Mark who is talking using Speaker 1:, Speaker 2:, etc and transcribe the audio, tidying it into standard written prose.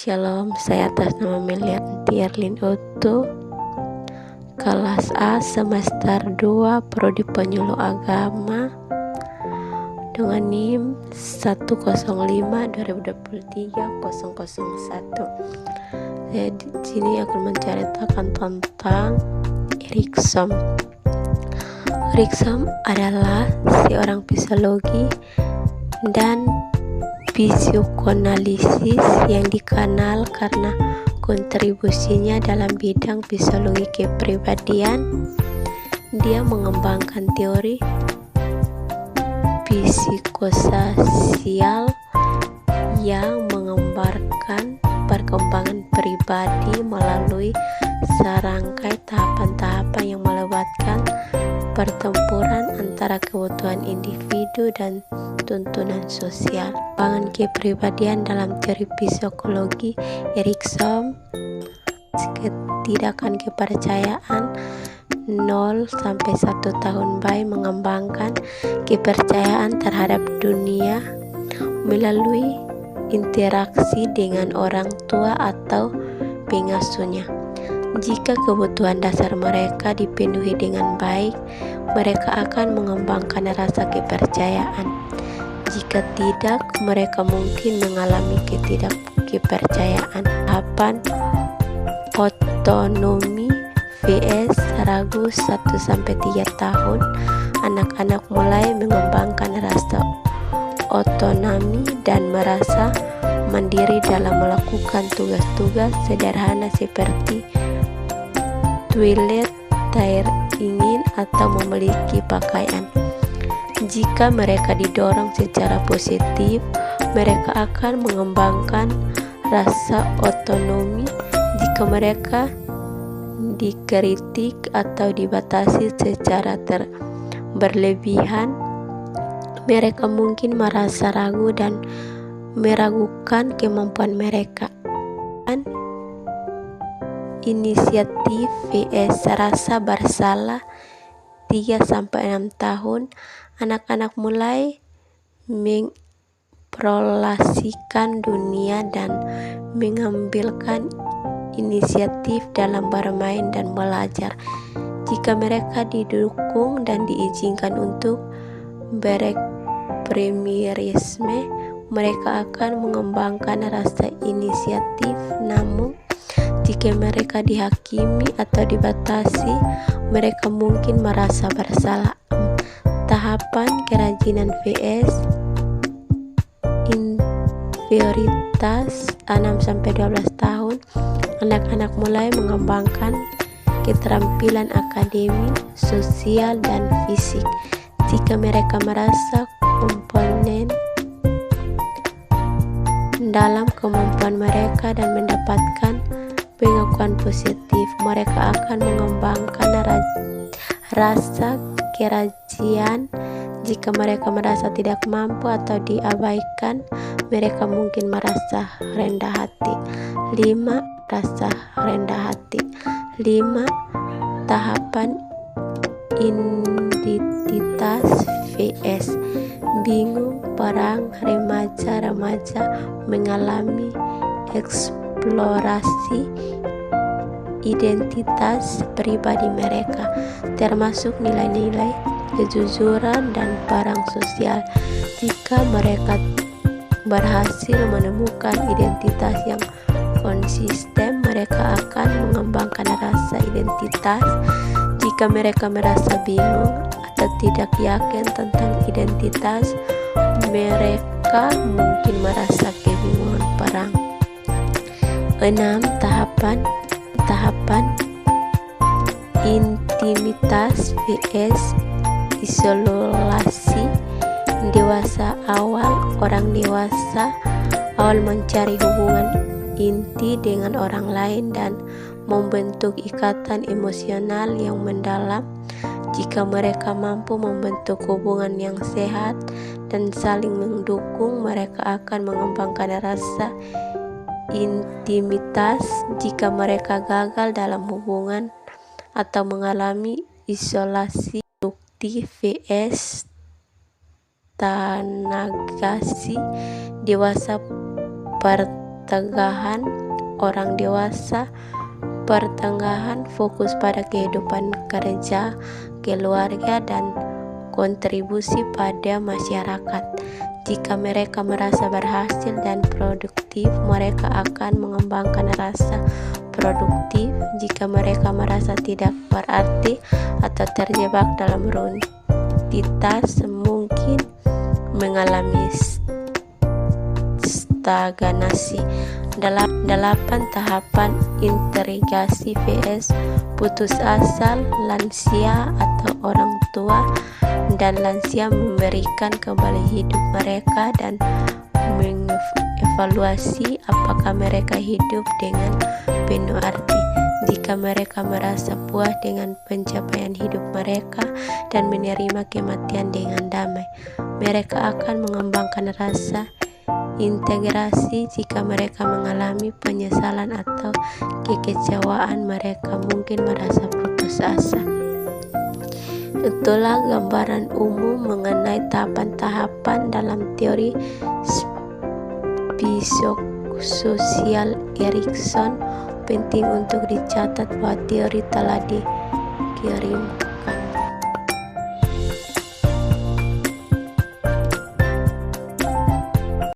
Speaker 1: Shalom, saya atas nama Melian Tierlin Otto, kelas A semester 2 Prodi Penyuluh Agama dengan NIM 105/2023-001. Saya di sini akan menceritakan tentang Erik Fromm. Erik Fromm adalah seorang psikologi dan psikoanalisis yang dikenal karena kontribusinya dalam bidang psikologi kepribadian. Dia mengembangkan teori psikososial yang menggambarkan perkembangan pribadi melalui serangkai tahapan-tahapan yang melibatkan pertempuran antara kebutuhan individu dan tuntunan sosial. Pengembangan kepribadian dalam teori psikologi Erik Fromm, ketidakan kepercayaan 0-1 tahun bayi mengembangkan kepercayaan terhadap dunia melalui interaksi dengan orang tua atau pengasuhnya. Jika kebutuhan dasar mereka dipenuhi dengan baik, mereka akan mengembangkan rasa kepercayaan. Jika tidak, mereka mungkin mengalami ketidakkepercayaan. Tahapan otonomi vs ragu 1-3 tahun. Anak-anak mulai mengembangkan rasa otonomi dan merasa mandiri dalam melakukan tugas-tugas sederhana seperti toilet, air dingin, atau memiliki pakaian. Jika mereka didorong secara positif, mereka akan mengembangkan rasa otonomi. Jika mereka dikritik atau dibatasi secara berlebihan, mereka mungkin merasa ragu dan meragukan kemampuan mereka. Inisiatif vs rasa bersalah 3-6 tahun. Anak-anak mulai mengeksplorasikan dunia dan mengambilkan inisiatif dalam bermain dan belajar. Jika mereka didukung dan diizinkan untuk bereksperimentisme, mereka akan mengembangkan rasa inisiatif. Namun jika mereka dihakimi atau dibatasi, mereka mungkin merasa bersalah. Tahapan kerajinan vs inferioritas 6-12 tahun. Anak-anak mulai mengembangkan keterampilan akademik, sosial, dan fisik. Jika mereka merasa komponen dalam kemampuan mereka dan mendapatkan pengakuan positif, mereka akan mengembangkan rasa kerajaan. Jika mereka merasa tidak mampu atau diabaikan, mereka mungkin merasa rendah hati. 5. Rasa rendah hati. 5. Tahapan identitas vs bingung. Perang remaja mengalami eksplorasi identitas pribadi mereka, termasuk nilai-nilai kejujuran dan peran sosial. Jika mereka berhasil menemukan identitas yang konsisten, mereka akan mengembangkan rasa identitas. Jika mereka merasa bingung atau tidak yakin tentang identitas, mereka mungkin merasa kebingungan perang. 6. Tahapan intimitas vs isolasi dewasa awal. Orang dewasa awal mencari hubungan inti dengan orang lain dan membentuk ikatan emosional yang mendalam. Jika mereka mampu membentuk hubungan yang sehat dan saling mendukung, mereka akan mengembangkan rasa intimitas. Jika mereka gagal dalam hubungan atau mengalami isolasi, produktif vs tanagasi dewasa pertengahan orang dewasa. Pertengahan fokus pada kehidupan kerja, keluarga, dan kontribusi pada masyarakat. Jika mereka merasa berhasil dan produktif, mereka akan mengembangkan rasa produktif. Jika mereka merasa tidak berarti atau terjebak dalam rutinitas, mungkin mengalami stagnasi. 8 tahapan integrasi vs putus asa. Lansia atau orang tua dan lansia memberikan kembali hidup mereka dan mengevaluasi apakah mereka hidup dengan penuh arti. Jika mereka merasa puas dengan pencapaian hidup mereka dan menerima kematian dengan damai, mereka akan mengembangkan rasa integrasi. Jika mereka mengalami penyesalan atau kekecewaan, mereka mungkin merasa putus asa. Itulah gambaran umum mengenai tahapan-tahapan dalam teori psikososial Erikson. Penting untuk dicatat bahwa teori telah dikirim